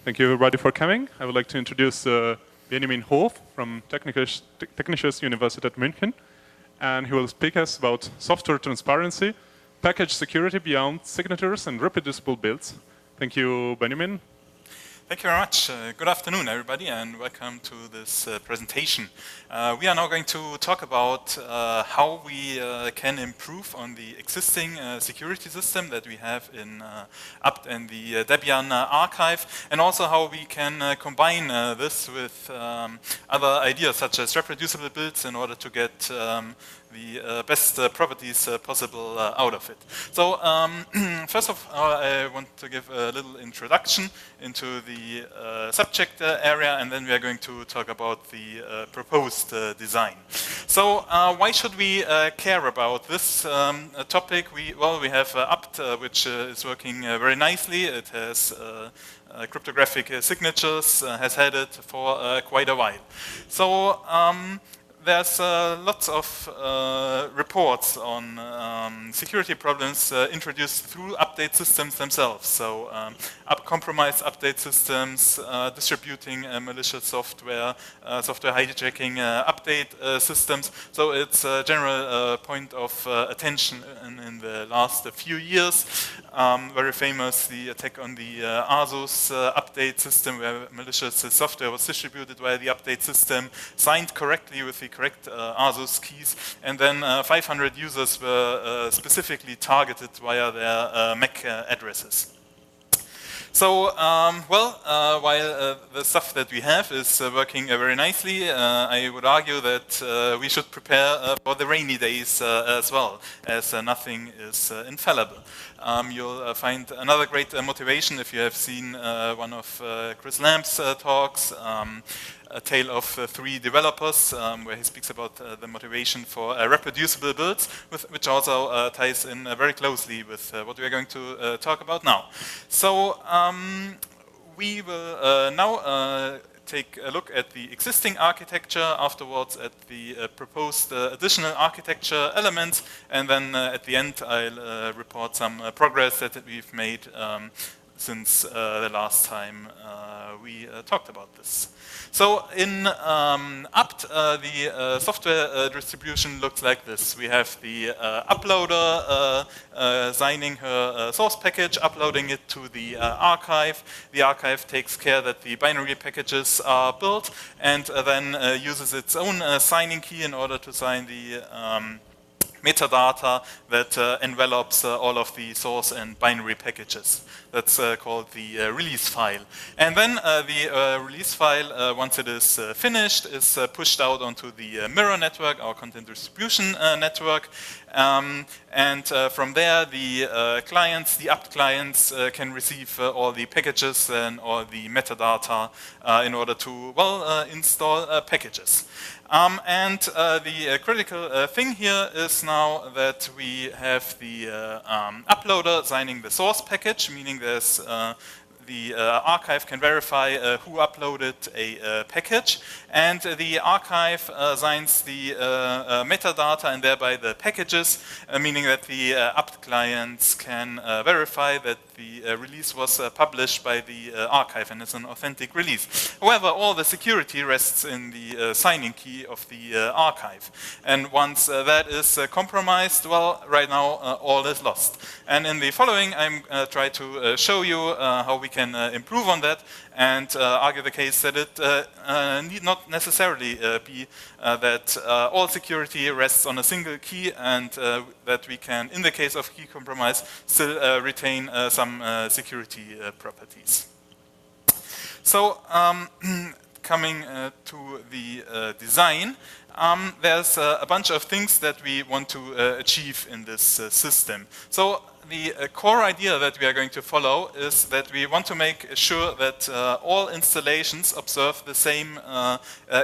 Thank you everybody for coming. I would like to introduce Benjamin Hof from Technisches Universität München. And he will speak us about software transparency, package security beyond signatures, and reproducible builds. Thank you, Benjamin. Thank you very much. Good afternoon, everybody, and welcome to this presentation. We are now going to talk about how we can improve on the existing security system that we have in the Debian archive, and also how we can combine this with other ideas such as reproducible builds in order to get the best properties possible out of it. So first of all, I want to give a little introduction into the subject area, and then we are going to talk about the proposed design. So why should we care about this topic? We have apt, which is working very nicely. It has cryptographic signatures, has had it for quite a while. So there's lots of reports on security problems introduced through update systems themselves. So compromised update systems, distributing malicious software, software hijacking update systems. So it's a general point of attention in the last few years. Very famous, the attack on the ASUS update system, where malicious software was distributed via the update system, signed correctly with the correct ASUS keys, and then 500 users were specifically targeted via their MAC addresses. So, while the stuff that we have is working very nicely, I would argue that we should prepare for the rainy days as well, as nothing is infallible. You'll find another great motivation if you have seen one of Chris Lamb's talks, A Tale of Three Developers, where he speaks about the motivation for reproducible builds, which also ties in very closely with what we are going to talk about now. So we will now take a look at the existing architecture, afterwards at the proposed additional architecture elements, and then at the end I'll report some progress that we've made since the last time we talked about this. So in apt, the software distribution looks like this. We have the uploader signing her source package, uploading it to the archive. The archive takes care that the binary packages are built, and then uses its own signing key in order to sign the metadata that envelops all of the source and binary packages. That's called the release file. And then the release file, once it is finished, is pushed out onto the mirror network, our content distribution network. And from there, the clients, the apt clients, can receive all the packages and all the metadata in order to, install packages. And the critical thing here is now that we have the uploader signing the source package, meaning there's the archive can verify who uploaded a package, and the archive signs the metadata and thereby the packages, meaning that the apt clients can verify that the release was published by the archive and is an authentic release. However, all the security rests in the signing key of the archive. And once that is compromised, well, right now all is lost. And in the following, I'm try to show you how we can improve on that and argue the case that it need not necessarily be that all security rests on a single key, and that we can, in the case of key compromise, still retain some security properties. So coming to the design, there's a bunch of things that we want to achieve in this system. So the core idea that we are going to follow is that we want to make sure that all installations observe the same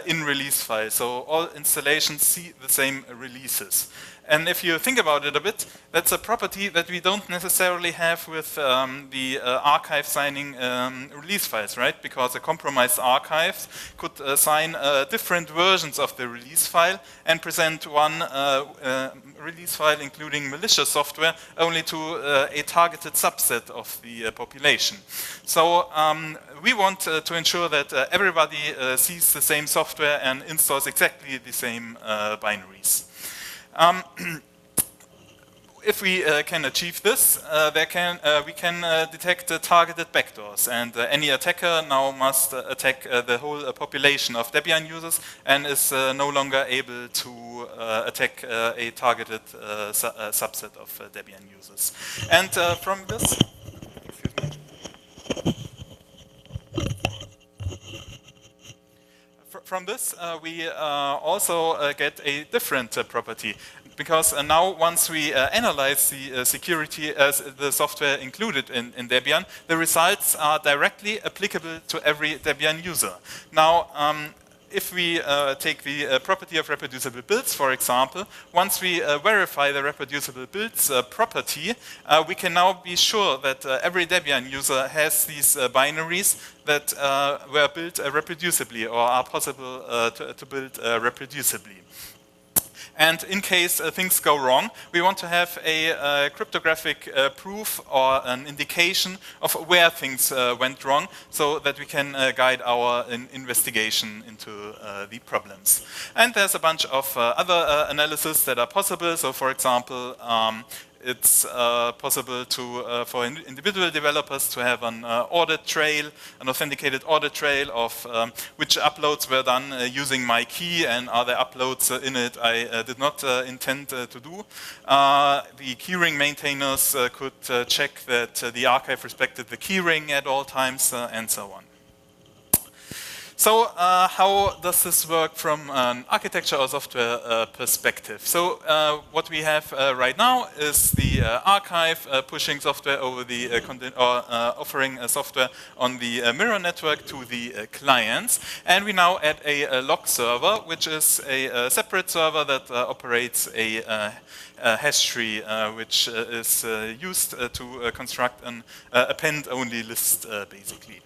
in-release file. So all installations see the same releases. And if you think about it a bit, that's a property that we don't necessarily have with the archive signing release files, right? Because a compromised archive could sign different versions of the release file and present one release file, including malicious software, only to a targeted subset of the population. So we want to ensure that everybody sees the same software and installs exactly the same binaries. If we can achieve this, we can detect targeted backdoors, and any attacker now must attack the whole population of Debian users and is no longer able to attack a targeted subset of Debian users. And from this, from this, we also get a different property. Because now, once we analyze the security as the software included in Debian, the results are directly applicable to every Debian user. Now, if we take the property of reproducible builds, for example, once we verify the reproducible builds property, we can now be sure that every Debian user has these binaries that were built reproducibly or are possible to build reproducibly. And in case things go wrong, we want to have a cryptographic proof or an indication of where things went wrong so that we can guide our investigation into the problems. And there's a bunch of other analysis that are possible. So for example, it's possible to, for individual developers to have an audit trail, an authenticated audit trail of which uploads were done using my key and are there uploads in it I did not intend to do. The keyring maintainers could check that the archive respected the keyring at all times and so on. So how does this work from an architecture or software perspective? So what we have right now is the archive pushing software over the offering software on the mirror network to the clients. And we now add a log server, which is a separate server that operates a hash tree, which is used to construct an append-only list, basically.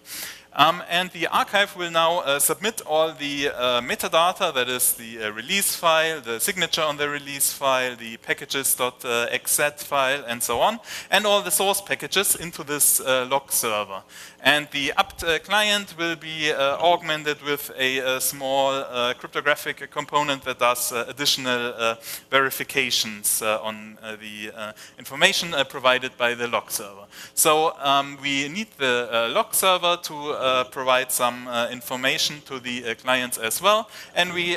And the archive will now submit all the metadata, that is the release file, the signature on the release file, the packages.xz file, and so on, and all the source packages into this log server. And the apt client will be augmented with a small cryptographic component that does additional verifications on the information provided by the log server. So we need the log server to provide some information to the clients as well, and we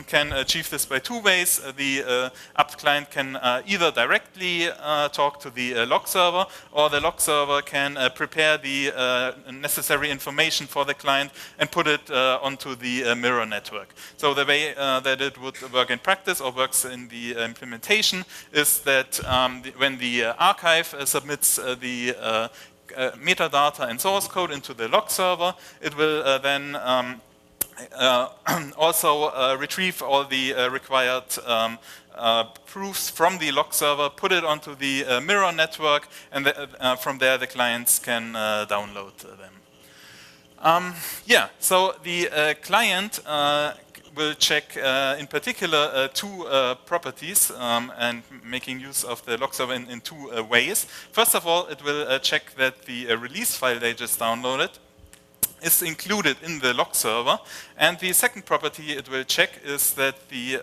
can achieve this by two ways. The apt client can either directly talk to the log server, or the log server can prepare the necessary information for the client and put it onto the mirror network. So the way that it would work in practice or works in the implementation is that when the archive submits the metadata and source code into the log server, it will then also retrieve all the required proofs from the log server, put it onto the mirror network, and from there the clients can download them. Yeah, so the client will check in particular two properties and making use of the log server in two ways. First of all, it will check that the release file they just downloaded is included in the log server, and the second property it will check is that the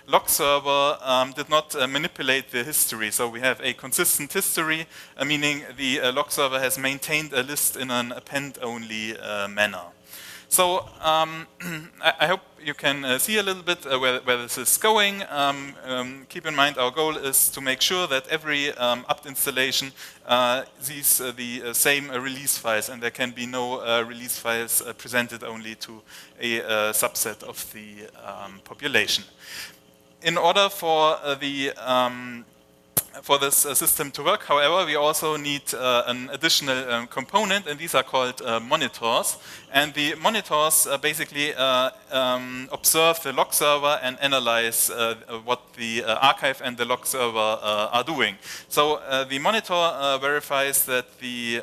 log server did not manipulate the history. So we have a consistent history, meaning the log server has maintained a list in an append-only manner. So I hope you can see a little bit where this is going. Keep in mind our goal is to make sure that every apt installation sees the same release files, and there can be no release files presented only to a subset of the population. In order for the for this system to work, however, we also need an additional component, and these are called monitors. And the monitors basically observe the log server and analyze what the archive and the log server are doing. So the monitor verifies that the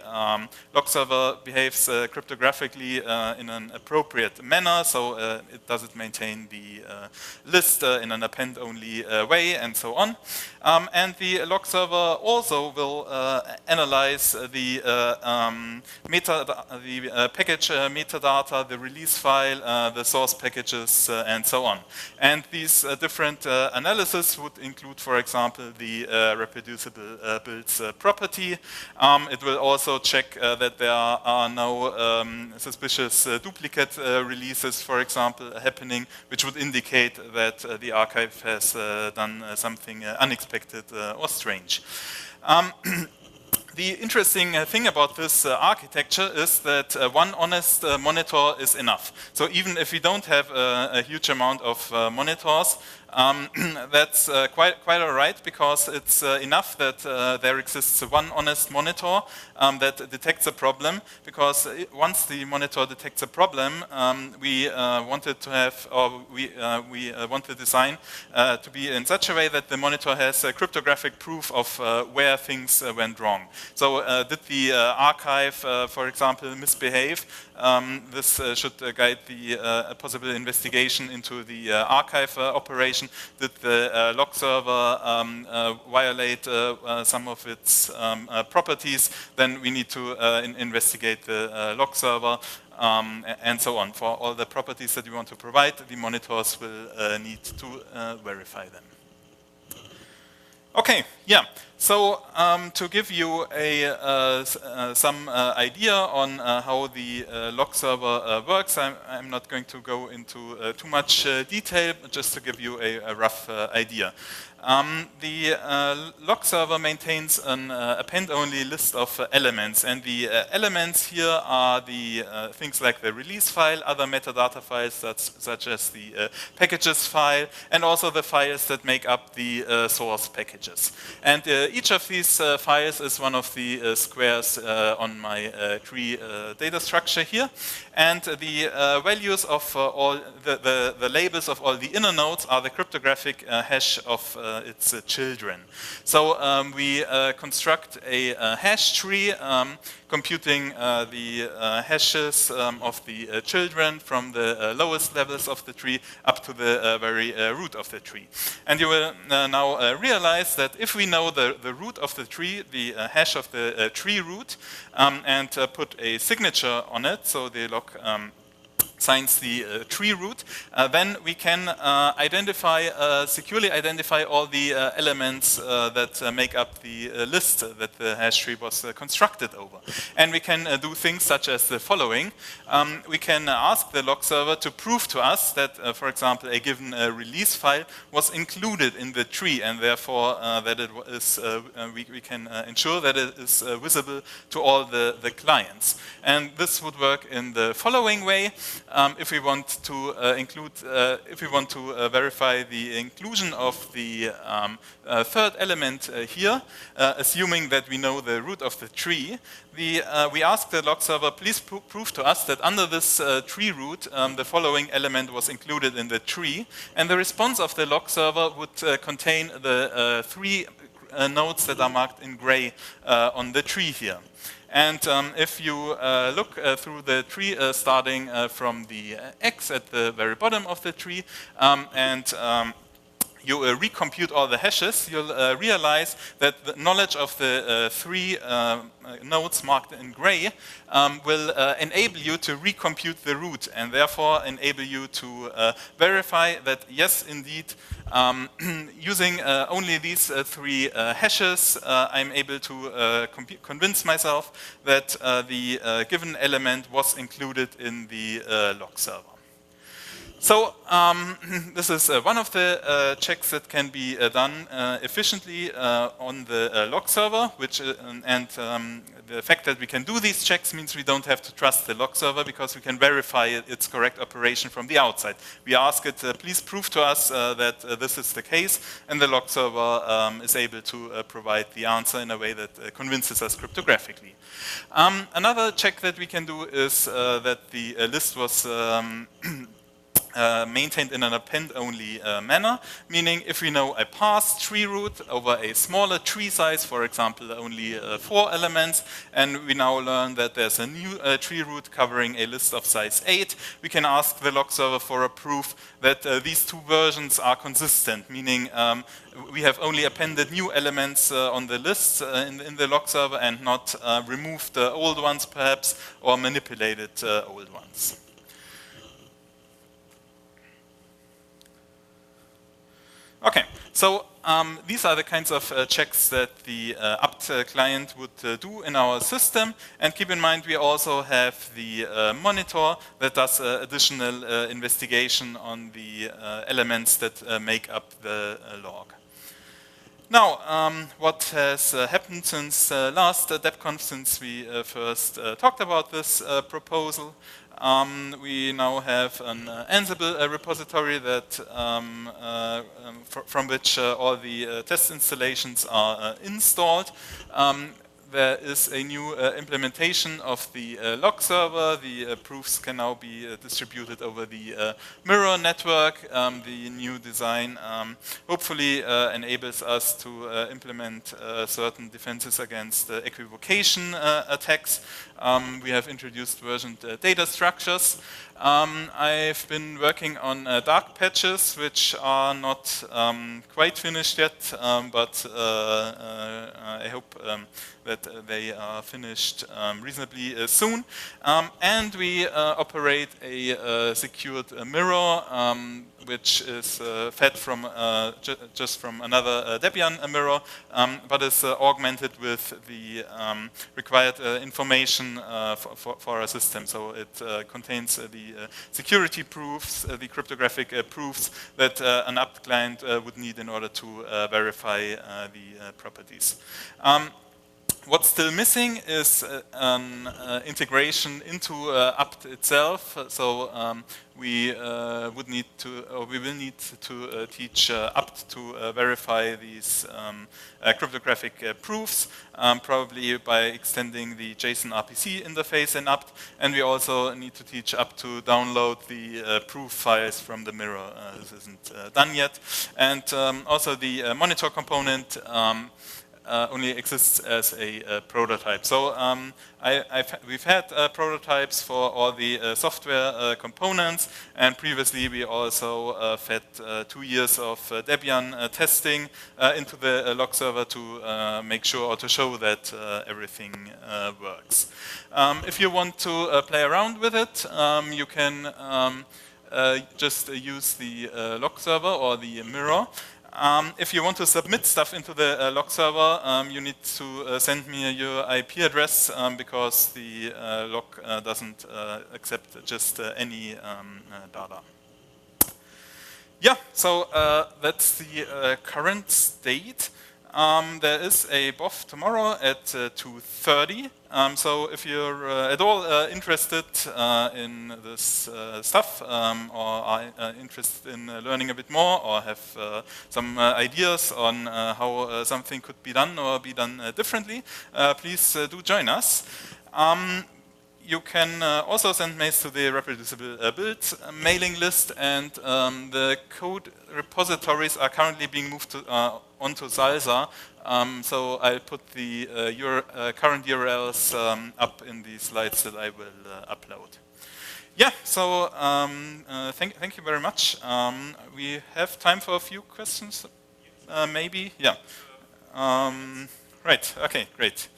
log server behaves cryptographically in an appropriate manner, so it doesn't maintain the list in an append-only way, and so on. And the log server also will analyze the package metadata, the release file, the source packages, and so on. And these different analysis would include, for example, the reproducible builds property. It will also check that there are no suspicious duplicate releases, for example, happening, which would indicate that the archive has done something unexpected or strange. The interesting thing about this architecture is that one honest monitor is enough. So even if we don't have a huge amount of monitors, that's quite all right, because it's enough that there exists one honest monitor that detects a problem, because once the monitor detects a problem, we wanted to have, or we want the design to be in such a way that the monitor has a cryptographic proof of where things went wrong. So did the archive, for example, misbehave? This should guide the possible investigation into the archive operation. Did the log server violate some of its properties? Then we need to investigate the log server, and so on. For all the properties that we want to provide, the monitors will need to verify them. Okay, yeah. So to give you some idea on how the log server works, I'm not going to go into too much detail, but just to give you a rough idea. The log server maintains an append-only list of elements, and the elements here are the things like the release file, other metadata files such as the packages file, and also the files that make up the source packages. And each of these files is one of the squares on my tree data structure here, and the values of all the labels of all the inner nodes are the cryptographic hash of its children. So we construct a hash tree computing the hashes of the children from the lowest levels of the tree up to the very root of the tree. And you will now realize that if we know the root of the tree, the hash of the tree root, and put a signature on it, so the log signs the tree root, then we can securely identify all the elements that make up the list that the hash tree was constructed over. And we can do things such as the following. We can ask the log server to prove to us that, for example, a given release file was included in the tree, and therefore that it is, we can ensure that it is visible to all the clients. And this would work in the following way. If we want to verify the inclusion of the third element here, assuming that we know the root of the tree, we ask the log server, please prove to us that under this tree root, the following element was included in the tree, and the response of the log server would contain the three nodes that are marked in gray on the tree here. And if you look through the tree starting from the X at the very bottom of the tree, and you recompute all the hashes, you'll realize that the knowledge of the three nodes marked in gray will enable you to recompute the root, and therefore enable you to verify that, yes, indeed, using only these three hashes, I'm able to convince myself that the given element was included in the log server. So this is one of the checks that can be done efficiently on the log server, which the fact that we can do these checks means we don't have to trust the log server because we can verify its correct operation from the outside. We ask it, please prove to us that this is the case, and the log server is able to provide the answer in a way that convinces us cryptographically. Another check that we can do is that the list was maintained in an append-only manner, meaning if we know a path tree root over a smaller tree size, for example, only 4 elements, and we now learn that there's a new tree root covering a list of size 8, we can ask the log server for a proof that these two versions are consistent, meaning we have only appended new elements on the list in the log server and not removed old ones perhaps or manipulated old ones. Okay, so these are the kinds of checks that the apt client would do in our system. And keep in mind, we also have the monitor that does additional investigation on the elements that make up the log. Now, what has happened since last DebConf, since we first talked about this proposal? We now have an Ansible repository that from which all the test installations are installed. There is a new implementation of the log server. The proofs can now be distributed over the mirror network. The new design hopefully enables us to implement certain defenses against equivocation attacks. We have introduced versioned data structures. I've been working on dark patches, which are not quite finished yet, but I hope that they are finished reasonably soon. And we operate a secured mirror, which is fed from just from another Debian mirror, but is augmented with the required information for our system. So it contains the security proofs, the cryptographic proofs that an apt client would need in order to verify the properties. What's still missing is an integration into apt itself. So we will need to teach apt to verify these cryptographic proofs, probably by extending the JSON RPC interface in apt. And we also need to teach apt to download the proof files from the mirror. This isn't done yet. And also the monitor component only exists as a prototype. So we've had prototypes for all the software components, and previously we also fed 2 years of Debian testing into the log server to make sure or to show that everything works. If you want to play around with it, you can just use the log server or the mirror. If you want to submit stuff into the log server, you need to send me your IP address because the log doesn't accept just any data. Yeah, so that's the current state. There is a BOF tomorrow at 2:30. So if you're at all interested in this stuff or are interested in learning a bit more or have some ideas on how something could be done or be done differently, please do join us. You can also send mails to the reproducible build mailing list, and the code repositories are currently being moved to, onto Salsa. So I'll put the current URLs up in the slides that I will upload. Yeah, so thank you very much. We have time for a few questions, maybe? Yeah. Right, okay, great.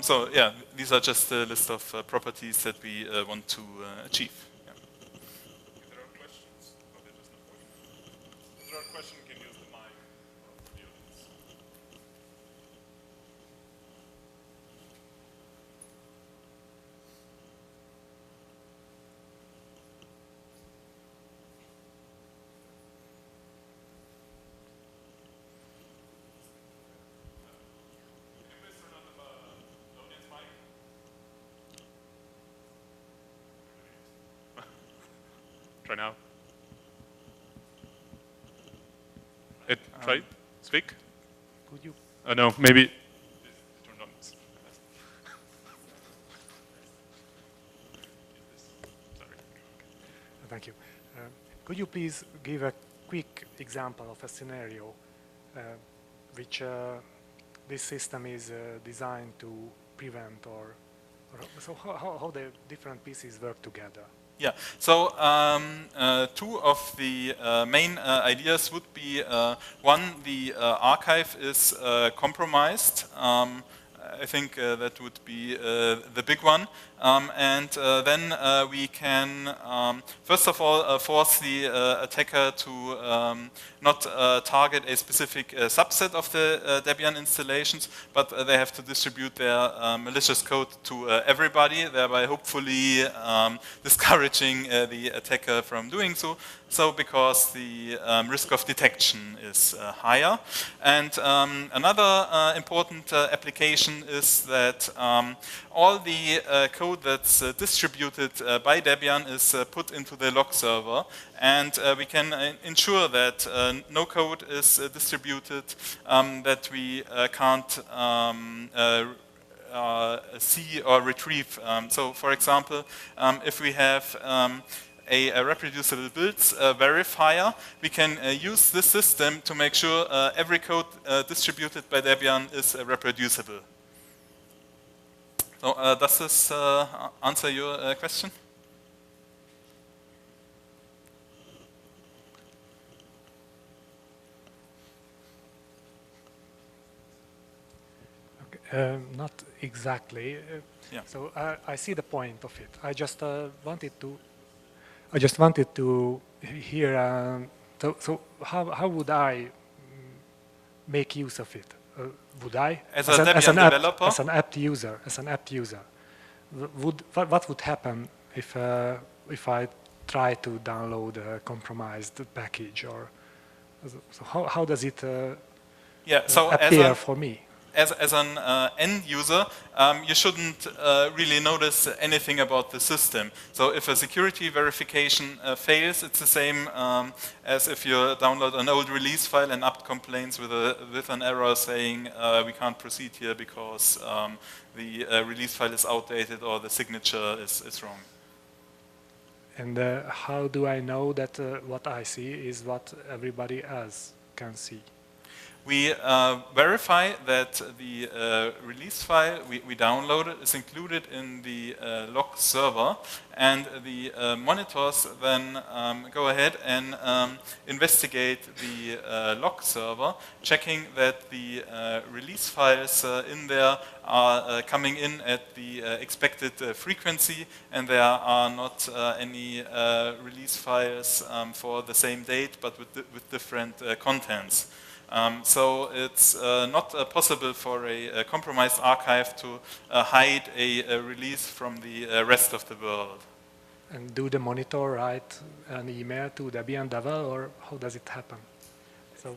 So yeah, these are just a list of properties that we want to achieve. Yeah. If there are questions, oh, there's just no question. If there are questions, you can use the mic for the audience. Try now. Try speak. Could you? No, maybe. Turned on. Sorry. Thank you. Could you please give a quick example of a scenario which this system is designed to prevent, or so how the different pieces work together? Yeah, so two of the main ideas would be, one, the archive is compromised. I think that would be the big one. And then we can, first of all, force the attacker to not target a specific subset of the Debian installations, but they have to distribute their malicious code to everybody, thereby hopefully discouraging the attacker from doing so. So because the risk of detection is higher. And another important application is that all the code that's distributed by Debian is put into the log server, and we can ensure that no code is distributed that we can't see or retrieve. So for example, if we have a reproducible builds verifier, we can use this system to make sure every code distributed by Debian is reproducible. So does this answer your question? Not exactly. Yeah. So I see the point of it. I just wanted to hear. So how would I make use of it? Would I, as an developer, as an apt user, what would happen if I try to download a compromised package, or so how does it appear for me? As an end user, you shouldn't really notice anything about the system. So if a security verification fails, it's the same as if you download an old release file and apt complains with an error saying we can't proceed here because the release file is outdated or the signature is wrong. And how do I know that what I see is what everybody else can see? We verify that the release file we downloaded is included in the log server, and the monitors then go ahead and investigate the log server, checking that the release files in there are coming in at the expected frequency, and there are not any release files for the same date but with different contents. So it's not possible for a compromised archive to hide a release from the rest of the world. And do the monitor write an email to Debian Devil, or how does it happen?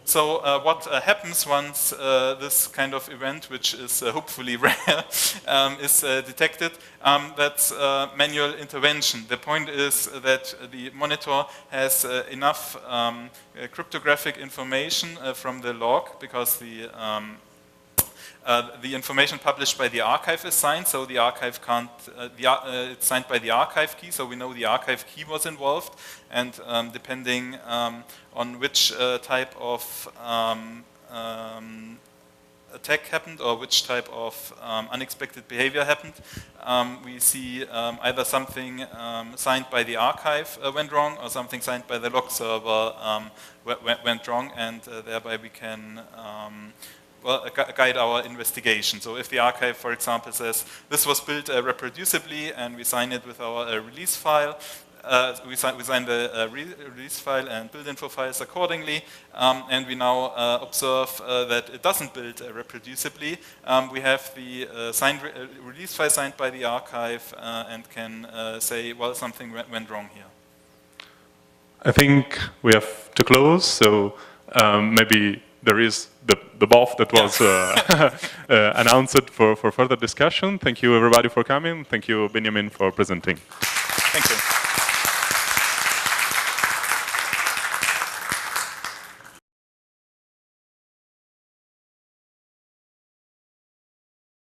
So what happens once this kind of event, which is hopefully rare, is detected, that's manual intervention. The point is that the monitor has enough cryptographic information from the log, because the information published by the archive is signed, so the archive can't, it's signed by the archive key, so we know the archive key was involved, and depending on which type of attack happened or which type of unexpected behavior happened, we see either something signed by the archive went wrong, or something signed by the log server went wrong, and thereby we can guide our investigation. So if the archive, for example, says this was built reproducibly and we sign it with our release file, we sign the release file and build info files accordingly, and we now observe that it doesn't build reproducibly. We have the release file signed by the archive and can say, well, something went wrong here. I think we have to close, so maybe there is the BOF that was announced for further discussion. Thank you everybody for coming. Thank you, Benjamin, for presenting. Thank you.